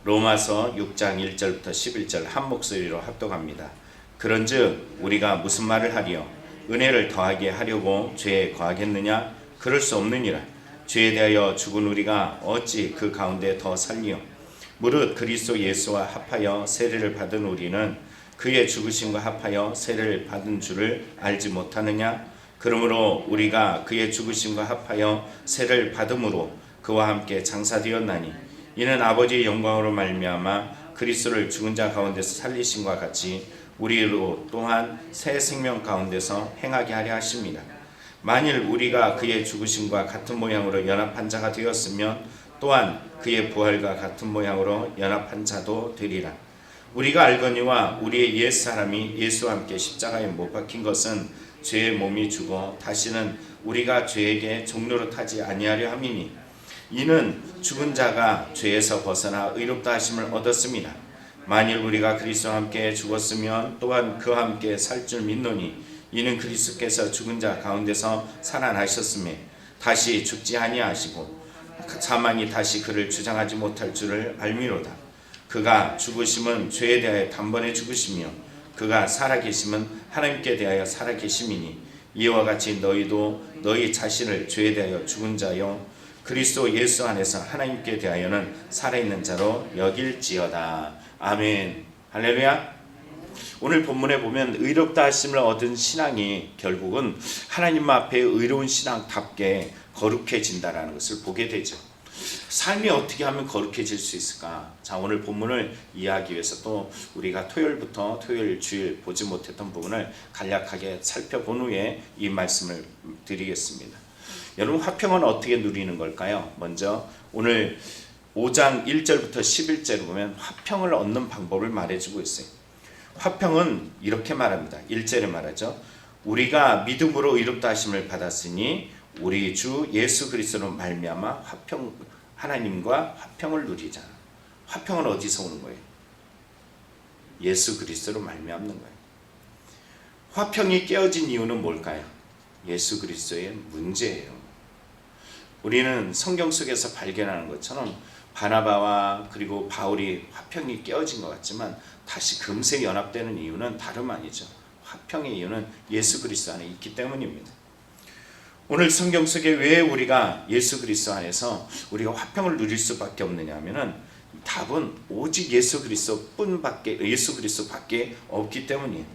로마서 6장 1절부터 11절 한 목소리로 합독합니다. 그런즉 우리가 무슨 말을 하리요? 은혜를 더하게 하려고 죄에 거하겠느냐? 그럴 수 없느니라. 죄에 대하여 죽은 우리가 어찌 그 가운데 더 살리요? 무릇 그리스도 예수와 합하여 세례를 받은 우리는 그의 죽으심과 합하여 세례를 받은 줄을 알지 못하느냐? 그러므로 우리가 그의 죽으심과 합하여 세례를 받음으로 그와 함께 장사되었나니 이는 아버지의 영광으로 말미암아 그리스도를 죽은 자 가운데서 살리심과 같이 우리로 또한 새 생명 가운데서 행하게 하려 하십니다. 만일 우리가 그의 죽으심과 같은 모양으로 연합한 자가 되었으면 또한 그의 부활과 같은 모양으로 연합한 자도 되리라. 우리가 알거니와 우리의 옛사람이 예수와 함께 십자가에 못 박힌 것은 죄의 몸이 죽어 다시는 우리가 죄에게 종노릇하지 아니하려 함이니 이는 죽은 자가 죄에서 벗어나 의롭다 하심을 얻었습니다. 만일 우리가 그리스도와 함께 죽었으면 또한 그와 함께 살 줄 믿노니 이는 그리스도께서 죽은 자 가운데서 살아나셨음에 다시 죽지 아니하시고 사망이 다시 그를 주장하지 못할 줄을 알미로다. 그가 죽으심은 죄에 대하여 단번에 죽으시며 그가 살아계심은 하나님께 대하여 살아계심이니 이와 같이 너희도 너희 자신을 죄에 대하여 죽은 자요 그리스도 예수 안에서 하나님께 대하여는 살아있는 자로 여길지어다. 아멘. 할렐루야. 오늘 본문에 보면 의롭다 하심을 얻은 신앙이 결국은 하나님 앞에 의로운 신앙답게 거룩해진다라는 것을 보게 되죠. 삶이 어떻게 하면 거룩해질 수 있을까? 자, 오늘 본문을 이해하기 위해서 또 우리가 토요일부터 토요일 주일 보지 못했던 부분을 간략하게 살펴본 후에 이 말씀을 드리겠습니다. 여러분, 화평은 어떻게 누리는 걸까요? 먼저 오늘 5장 1절부터 11절을 보면 화평을 얻는 방법을 말해주고 있어요. 화평은 이렇게 말합니다. 1절에 말하죠. 우리가 믿음으로 의롭다 하심을 받았으니 우리 주 예수 그리스도로 말미암아 하나님과 화평을 누리자. 화평은 어디서 오는 거예요? 예수 그리스도로 말미암는 거예요. 화평이 깨어진 이유는 뭘까요? 예수 그리스도의 문제예요. 우리는 성경 속에서 발견하는 것처럼 바나바와 그리고 바울이 화평이 깨어진 것 같지만 다시 금세 연합되는 이유는 다름 아니죠. 화평의 이유는 예수 그리스도 안에 있기 때문입니다. 오늘 성경 속에 왜 우리가 예수 그리스도 안에서 우리가 화평을 누릴 수밖에 없느냐 하면은 답은 오직 예수 그리스도밖에 없기 때문이에요.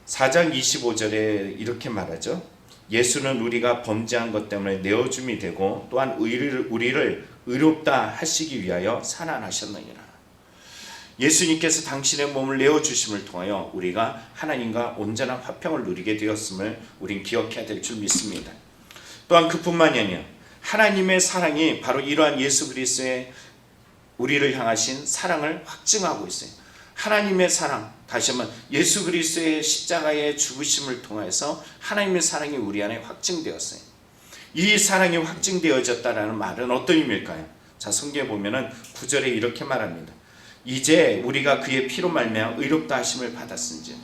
4장 25절에 이렇게 말하죠. 예수는 우리가 범죄한 것 때문에 내어줌이 되고 또한 우리를 의롭다 하시기 위하여 살아나셨느니라. 예수님께서 당신의 몸을 내어주심을 통하여 우리가 하나님과 온전한 화평을 누리게 되었음을 우린 기억해야 될 줄 믿습니다. 또한 그뿐만이 아니라 하나님의 사랑이 바로 이러한 예수 그리스도의 우리를 향하신 사랑을 확증하고 있어요. 하나님의 사랑, 다시 한번 예수 그리스도의 십자가의 죽으심을 통해서 하나님의 사랑이 우리 안에 확증되었어요. 이 사랑이 확증되어졌다는 말은 어떤 의미일까요? 자, 성경에 보면은 9절에 이렇게 말합니다. 이제 우리가 그의 피로 말미암아 의롭다 하심을 받았은지.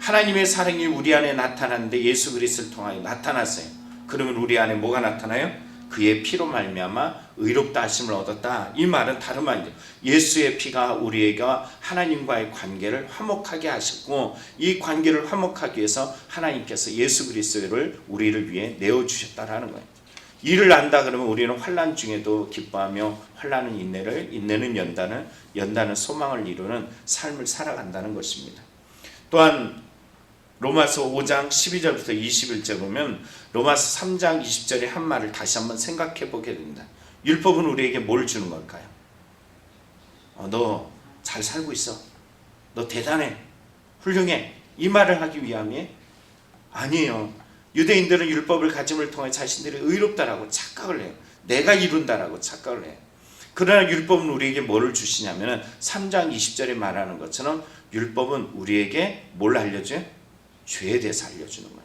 하나님의 사랑이 우리 안에 나타났는데 예수 그리스도를 통하여 나타났어요. 그러면 우리 안에 뭐가 나타나요? 그의 피로 말미암아 의롭다 하심을 얻었다. 이 말은 다름 아니죠. 예수의 피가 우리에게 하나님과의 관계를 화목하게 하셨고 이 관계를 화목하기 위해서 하나님께서 예수 그리스도를 우리를 위해 내어주셨다라는 거예요. 이를 안다 그러면 우리는 환난 중에도 기뻐하며 환난은 인내는 연단은 소망을 이루는 삶을 살아간다는 것입니다. 또한 로마서 5장 12절부터 21절 보면 로마서 3장 20절의 한 말을 다시 한번 생각해 보게 됩니다. 율법은 우리에게 뭘 주는 걸까요? 너 잘 살고 있어. 너 대단해. 훌륭해. 이 말을 하기 위함이 아니에요. 유대인들은 율법을 가짐을 통해 자신들이 의롭다라고 착각을 해요. 내가 이룬다라고 착각을 해요. 그러나 율법은 우리에게 뭐를 주시냐면 3장 20절에 말하는 것처럼 율법은 우리에게 뭘 알려줘요? 죄에 대해서 알려주는 거예요.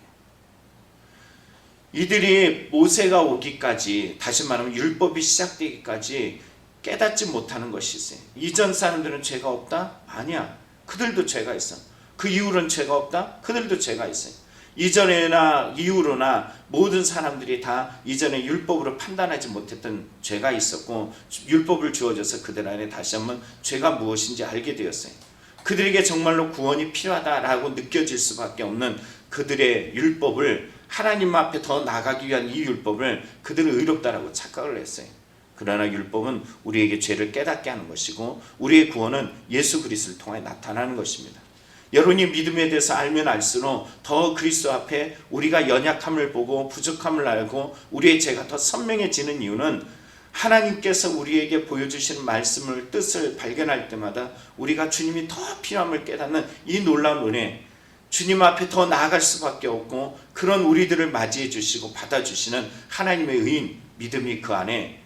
이들이 모세가 오기까지, 다시 말하면 율법이 시작되기까지 깨닫지 못하는 것이 있어요. 이전 사람들은 죄가 없다? 아니야. 그들도 죄가 있어. 그 이후로는 죄가 없다? 그들도 죄가 있어요. 이전에나 이후로나 모든 사람들이 다 이전에 율법으로 판단하지 못했던 죄가 있었고, 율법을 주어져서 그들 안에 다시 한번 죄가 무엇인지 알게 되었어요. 그들에게 정말로 구원이 필요하다라고 느껴질 수밖에 없는 그들의 율법을, 하나님 앞에 더 나가기 위한 이 율법을 그들은 의롭다라고 착각을 했어요. 그러나 율법은 우리에게 죄를 깨닫게 하는 것이고, 우리의 구원은 예수 그리스도를 통해 나타나는 것입니다. 여러분이 믿음에 대해서 알면 알수록 더 그리스도 앞에 우리가 연약함을 보고 부족함을 알고 우리의 죄가 더 선명해지는 이유는, 하나님께서 우리에게 보여주시는 말씀을, 뜻을 발견할 때마다 우리가 주님이 더 필요함을 깨닫는 이 놀라운 은혜, 주님 앞에 더 나아갈 수밖에 없고, 그런 우리들을 맞이해 주시고 받아주시는 하나님의 의인, 믿음이 그 안에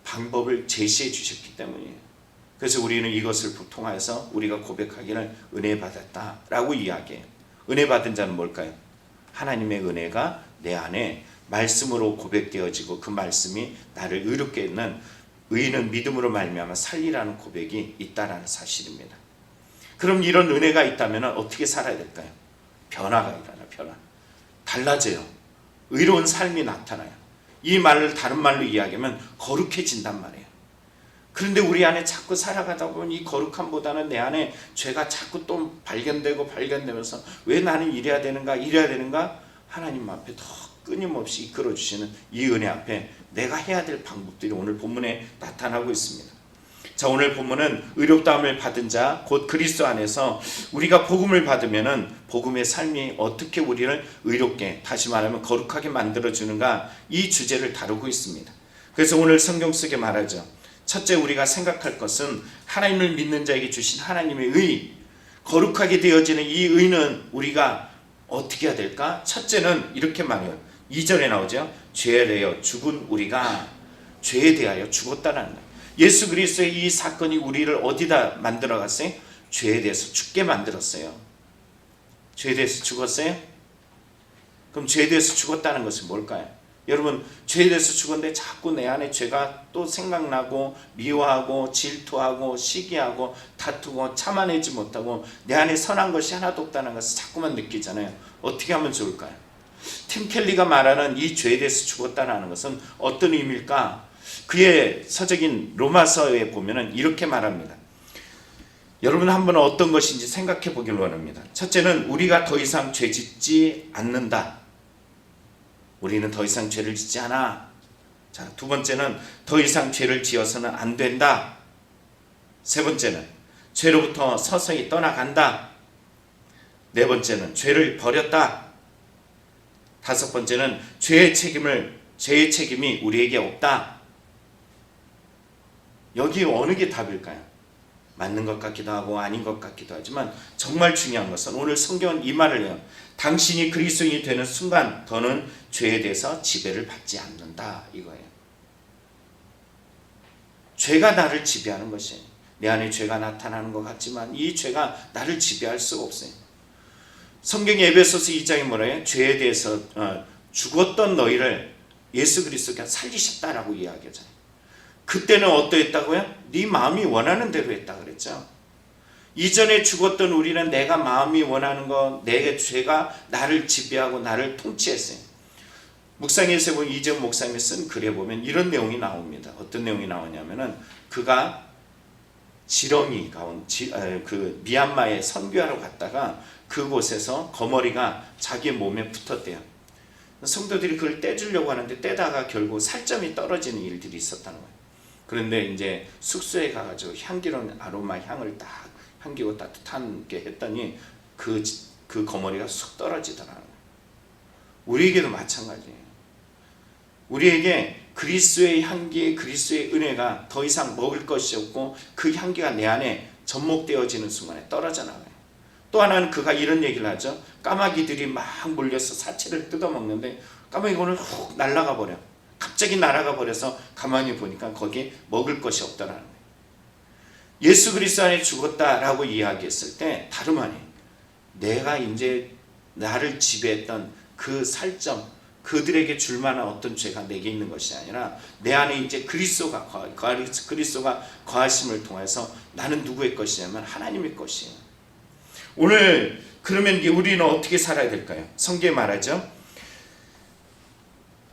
방법을 제시해 주셨기 때문이에요. 그래서 우리는 이것을 통하여서 우리가 고백하기를 은혜 받았다라고 이야기해요. 은혜 받은 자는 뭘까요? 하나님의 은혜가 내 안에 말씀으로 고백되어지고, 그 말씀이 나를 의롭게 했는, 의인은 믿음으로 말미암아 살리라는 고백이 있다라는 사실입니다. 그럼 이런 은혜가 있다면 어떻게 살아야 될까요? 변화가 일어나요. 변화. 달라져요. 의로운 삶이 나타나요. 이 말을 다른 말로 이야기하면 거룩해진단 말이에요. 그런데 우리 안에 자꾸 살아가다 보면 이 거룩함보다는 내 안에 죄가 자꾸 또 발견되면서 왜 나는 이래야 되는가? 하나님 앞에 더 끊임없이 이끌어주시는 이 은혜 앞에 내가 해야 될 방법들이 오늘 본문에 나타나고 있습니다. 자, 오늘 본문은 의롭다함을 받은 자, 곧 그리스도 안에서 우리가 복음을 받으면은 복음의 삶이 어떻게 우리를 의롭게, 다시 말하면 거룩하게 만들어주는가, 이 주제를 다루고 있습니다. 그래서 오늘 성경 속에 말하죠. 첫째, 우리가 생각할 것은 하나님을 믿는 자에게 주신 하나님의 의, 거룩하게 되어지는 이 의는 우리가 어떻게 해야 될까? 첫째는 이렇게 말해요. 2절에 나오죠. 죄에 대하여 죽은 우리가 죄에 대하여 죽었다라는 거예요. 예수 그리스도의 이 사건이 우리를 어디다 만들어 갔어요? 죄에 대해서 죽게 만들었어요. 죄에 대해서 죽었어요? 그럼 죄에 대해서 죽었다는 것은 뭘까요? 여러분, 죄에 대해서 죽었는데 자꾸 내 안에 죄가 또 생각나고 미워하고 질투하고 시기하고 다투고 참아내지 못하고 내 안에 선한 것이 하나도 없다는 것을 자꾸만 느끼잖아요. 어떻게 하면 좋을까요? 팀 켈리가 말하는 이 죄에 대해서 죽었다는 것은 어떤 의미일까? 그의 서적인 로마서에 보면은 이렇게 말합니다. 여러분 한번 어떤 것인지 생각해 보길 원합니다. 첫째는 우리가 더 이상 죄 짓지 않는다. 우리는 더 이상 죄를 짓지 않아. 자, 두 번째는 더 이상 죄를 지어서는 안 된다. 세 번째는 죄로부터 서서히 떠나간다. 네 번째는 죄를 버렸다. 다섯 번째는 죄의 책임이 우리에게 없다. 여기 어느 게 답일까요? 맞는 것 같기도 하고 아닌 것 같기도 하지만 정말 중요한 것은 오늘 성경은 이 말을 해요. 당신이 그리스도인이 되는 순간 더는 죄에 대해서 지배를 받지 않는다, 이거예요. 죄가 나를 지배하는 것이에요. 내 안에 죄가 나타나는 것 같지만 이 죄가 나를 지배할 수가 없어요. 성경의 에베소서 2장에 뭐래요? 죄에 대해서 죽었던 너희를 예수 그리스도가 살리셨다라고 이야기하잖아요. 그때는 어떠했다고요? 네 마음이 원하는 대로 했다 그랬죠. 이전에 죽었던 우리는 내가 마음이 원하는 거, 내 죄가 나를 지배하고 나를 통치했어요. 묵상에서 보면 이재훈 목사님이 쓴 글에 보면 이런 내용이 나옵니다. 어떤 내용이 나오냐면은 그가 지렁이 가운 그 미얀마에 선교하러 갔다가 그곳에서 거머리가 자기 몸에 붙었대요. 성도들이 그걸 떼주려고 하는데 떼다가 결국 살점이 떨어지는 일들이 있었다는 거예요. 그런데 이제 숙소에 가가지고 향기로운 아로마 향을 딱 향기고 따뜻하게 했더니 그 거머리가 쑥 떨어지더라고요. 우리에게도 마찬가지예요. 우리에게 그리스도의 향기, 그리스도의 은혜가 더 이상 먹을 것이 없고 그 향기가 내 안에 접목되어지는 순간에 떨어져 나가요. 또 하나는 그가 이런 얘기를 하죠. 까마귀들이 막 몰려서 사체를 뜯어먹는데 까마귀가 오늘 훅 날아가 버려. 갑자기 날아가 버려서 가만히 보니까 거기에 먹을 것이 없더라는 거예요. 예수 그리스도 안에 죽었다라고 이야기했을 때 다름 아니에요. 내가 이제 나를 지배했던 그 살점, 그들에게 줄 만한 어떤 죄가 내게 있는 것이 아니라 내 안에 이제 그리스도가 거하심을 통해서 나는 누구의 것이냐면 하나님의 것이에요. 오늘 그러면 이제 우리는 어떻게 살아야 될까요? 성경에 말하죠.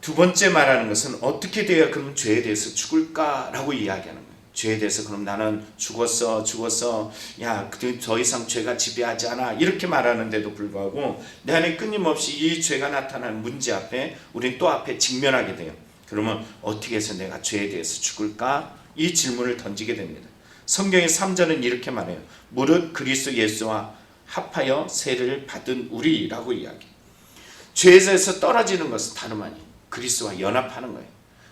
두 번째 말하는 것은 어떻게 돼야 그럼 죄에 대해서 죽을까라고 이야기하는 거예요. 죄에 대해서 그럼 나는 죽었어. 야, 더 이상 죄가 지배하지 않아. 이렇게 말하는데도 불구하고 내 안에 끊임없이 이 죄가 나타나는 문제 앞에 우리는 또 앞에 직면하게 돼요. 그러면 어떻게 해서 내가 죄에 대해서 죽을까? 이 질문을 던지게 됩니다. 성경의 3절은 이렇게 말해요. 무릇 그리스도 예수와 합하여 세례를 받은 우리라고 이야기해요. 죄에서 떨어지는 것은 다름 아니에요. 그리스도와 연합하는 거예요.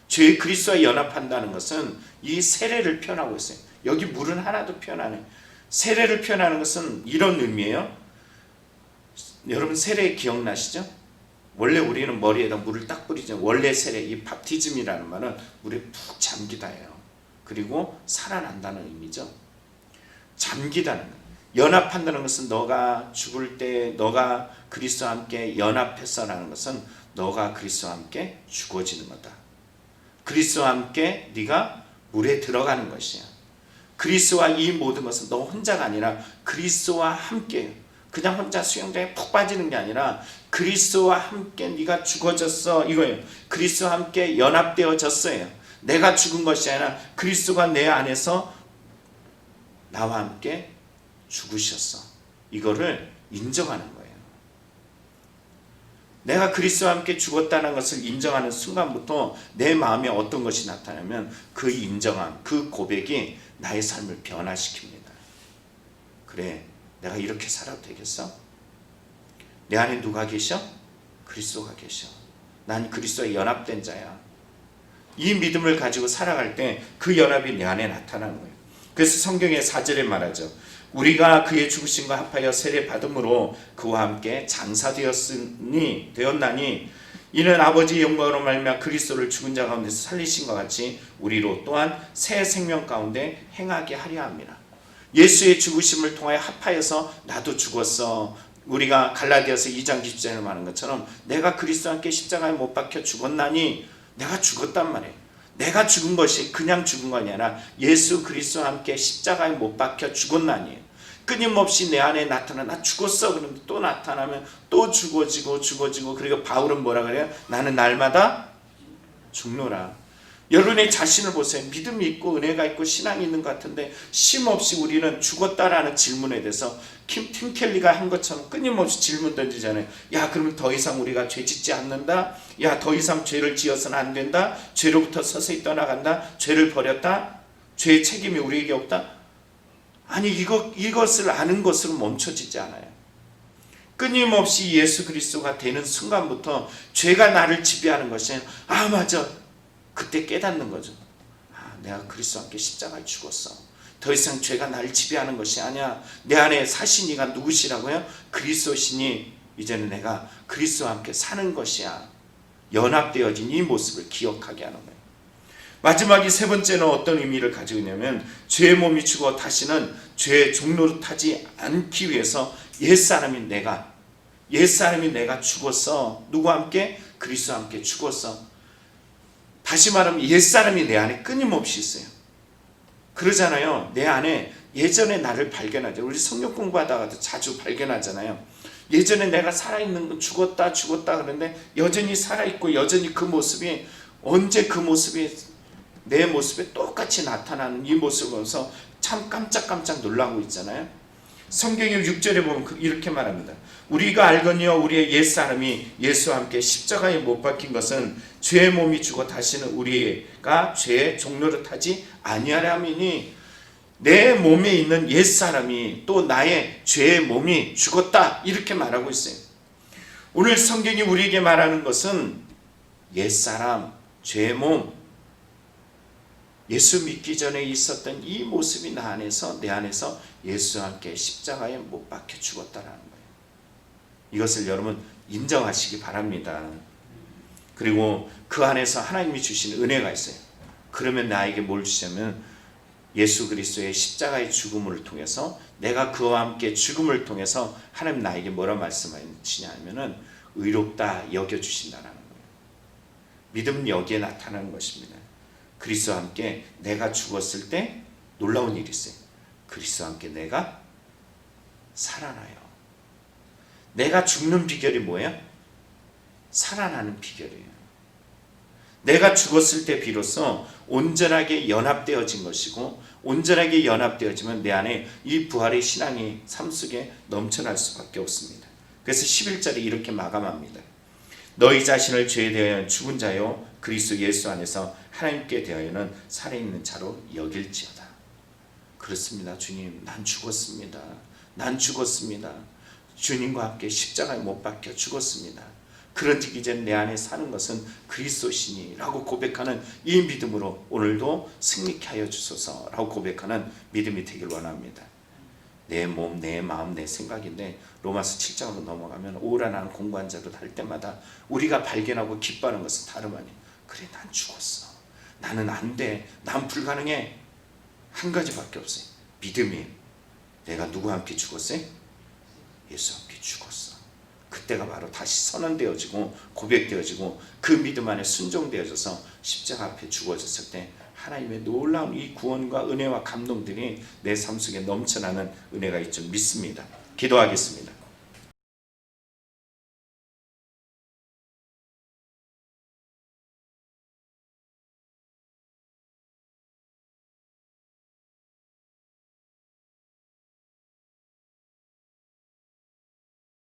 죄의 그리스도와 연합한다는 것은 이 세례를 표현하고 있어요. 여기 물은 하나도 표현 안 해요. 세례를 표현하는 것은 이런 의미예요. 여러분 세례 기억나시죠? 원래 우리는 머리에다 물을 딱 뿌리죠. 원래 세례, 이 밥티즘이라는 말은 물에 푹 잠기다예요. 그리고 살아난다는 의미죠. 잠기다는 거예요. 연합한다는 것은 너가 죽을 때 너가 그리스도와 함께 연합했어라는 것은 너가 그리스도와 함께 죽어지는 거다. 그리스도와 함께 네가 물에 들어가는 것이야. 그리스도와 이 모든 것은 너 혼자가 아니라 그리스도와 함께, 그냥 혼자 수영장에 푹 빠지는 게 아니라 그리스도와 함께 네가 죽어졌어 이거예요. 그리스도와 함께 연합되어졌어요. 내가 죽은 것이 아니라 그리스도가 내 안에서 나와 함께 죽으셨어. 이거를 인정하는 거예요. 내가 그리스도와 함께 죽었다는 것을 인정하는 순간부터 내 마음에 어떤 것이 나타나면 그 인정함, 그 고백이 나의 삶을 변화시킵니다. 그래, 내가 이렇게 살아도 되겠어? 내 안에 누가 계셔? 그리스도가 계셔. 난 그리스도에 연합된 자야. 이 믿음을 가지고 살아갈 때 그 연합이 내 안에 나타나는 거예요. 그래서 성경의 4절에 말하죠. 우리가 그의 죽으심과 합하여 세례 받음으로 그와 함께 장사되었나니 이는 아버지의 영광으로 말미암아 그리스도를 죽은 자 가운데서 살리신 것 같이 우리로 또한 새 생명 가운데 행하게 하려 합니다. 예수의 죽으심을 통하여 합하여서 나도 죽었어. 우리가 갈라디아서 2장 10절에 말하는 것처럼 내가 그리스도와 함께 십자가에 못 박혀 죽었나니 내가 죽었단 말이에요. 내가 죽은 것이 그냥 죽은 거 아니라 예수 그리스도와 함께 십자가에 못 박혀 죽었나니 끊임없이 내 안에 나타나. 나 죽었어. 그러면 또 나타나면 또 죽어지고 그리고 바울은 뭐라 그래요? 나는 날마다 죽노라. 여러분의 자신을 보세요. 믿음이 있고 은혜가 있고 신앙이 있는 것 같은데 쉼없이 우리는 죽었다라는 질문에 대해서 팀 켈리가 한 것처럼 끊임없이 질문 던지잖아요. 야, 그러면 더 이상 우리가 죄 짓지 않는다? 야, 더 이상 죄를 지어서는 안 된다? 죄로부터 서서히 떠나간다? 죄를 버렸다? 죄의 책임이 우리에게 없다? 아니, 이것을 아는 것으로 멈춰지지 않아요. 끊임없이 예수 그리스도가 되는 순간부터 죄가 나를 지배하는 것이 아니라 맞아. 그때 깨닫는 거죠. 내가 그리스도와 함께 십자가에 죽었어. 더 이상 죄가 나를 지배하는 것이 아니야. 내 안에 사신 이가 누구시라고요? 그리스도시니 이제는 내가 그리스도와 함께 사는 것이야. 연합되어진 이 모습을 기억하게 하는 거예요. 마지막이 세 번째는 어떤 의미를 가지고 있냐면 죄의 몸이 죽어 다시는 죄의 종로로 타지 않기 위해서 옛사람이 내가 죽었어. 누구와 함께? 그리스도와 함께 죽었어. 다시 말하면 옛사람이 내 안에 끊임없이 있어요. 그러잖아요. 내 안에 예전에 나를 발견하죠. 우리 성경 공부하다가도 자주 발견하잖아요. 예전에 내가 살아있는 건 죽었다 그러는데 여전히 살아있고 여전히 그 모습이 언제 그 모습이 내 모습에 똑같이 나타나는 이 모습을 보면서 참 깜짝깜짝 놀라고 있잖아요. 성경의 6절에 보면 이렇게 말합니다. 우리가 알거니와 우리의 옛사람이 예수와 함께 십자가에 못 박힌 것은 죄의 몸이 죽어 다시는 우리가 죄의 종로를 타지 아니하려 함이니 내 몸에 있는 옛사람이 또 나의 죄의 몸이 죽었다 이렇게 말하고 있어요. 오늘 성경이 우리에게 말하는 것은 옛사람, 죄의 몸, 예수 믿기 전에 있었던 이 모습이 내 안에서 예수와 함께 십자가에 못 박혀 죽었다라는 거예요. 이것을 여러분 인정하시기 바랍니다. 그리고 그 안에서 하나님이 주신 은혜가 있어요. 그러면 나에게 뭘 주시냐면 예수 그리스도의 십자가의 죽음을 통해서 내가 그와 함께 죽음을 통해서 하나님 나에게 뭐라 말씀하시냐면은 의롭다 여겨주신다라는 거예요. 믿음은 여기에 나타나는 것입니다. 그리스도와 함께 내가 죽었을 때 놀라운 일이 있어요. 그리스도와 함께 내가 살아나요. 내가 죽는 비결이 뭐예요? 살아나는 비결이에요. 내가 죽었을 때 비로소 온전하게 연합되어진 것이고, 온전하게 연합되어지면 내 안에 이 부활의 신앙이 삶 속에 넘쳐날 수밖에 없습니다. 그래서 11절에 이렇게 마감합니다. 너희 자신을 죄에 대하여 죽은 자요 그리스도 예수 안에서 하나님께 대하여는 살아있는 자로 여길지어다. 그렇습니다. 주님, 난 죽었습니다. 난 죽었습니다. 주님과 함께 십자가에 못 박혀 죽었습니다. 그런즉 이제 내 안에 사는 것은 그리스도시니 라고 고백하는 이 믿음으로 오늘도 승리케 하여 주소서 라고 고백하는 믿음이 되길 원합니다. 내 몸, 내 마음, 내 생각인데 로마서 7장으로 넘어가면 오라나는 공부한 자로 할 때마다 우리가 발견하고 기뻐하는 것은 다름 아니에요. 그래, 난 죽었어. 나는 안 돼. 난 불가능해. 한 가지밖에 없어요. 믿음이에요. 내가 누구와 함께 죽었어요? 예수와 함께 죽었어. 그때가 바로 다시 선언되어지고 고백되어지고 그 믿음 안에 순종되어져서 십자가 앞에 죽어졌을 때 하나님의 놀라운 이 구원과 은혜와 감동들이 내 삶 속에 넘쳐나는 은혜가 있을 줄 믿습니다. 기도하겠습니다.